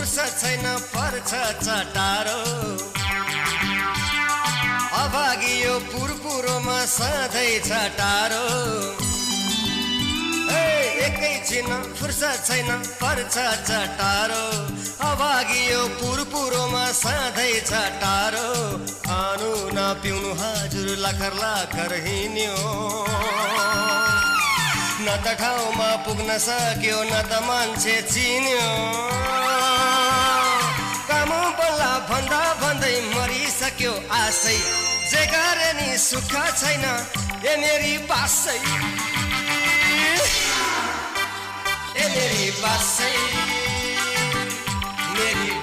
फुर्सद छैन पर्छ चटारो अभागी यो पुरपुरोमा सधैँ छटारो एकैछिन फुर्सद छैन पर्छ चटारो अभागी यो पुरपुरोमा सधैँ छटारो खानु नपिउनु हजुर लाखर लाखर हिँड्यो न त ठाउँमा पुग्न सक्यो न त मान्छे चिन्यो काम बल्ला भन्दा भन्दै मरिसक्यो आशै जे गरे नि सुख छैन ए मेरी बासै ए मेरी बासै मेरी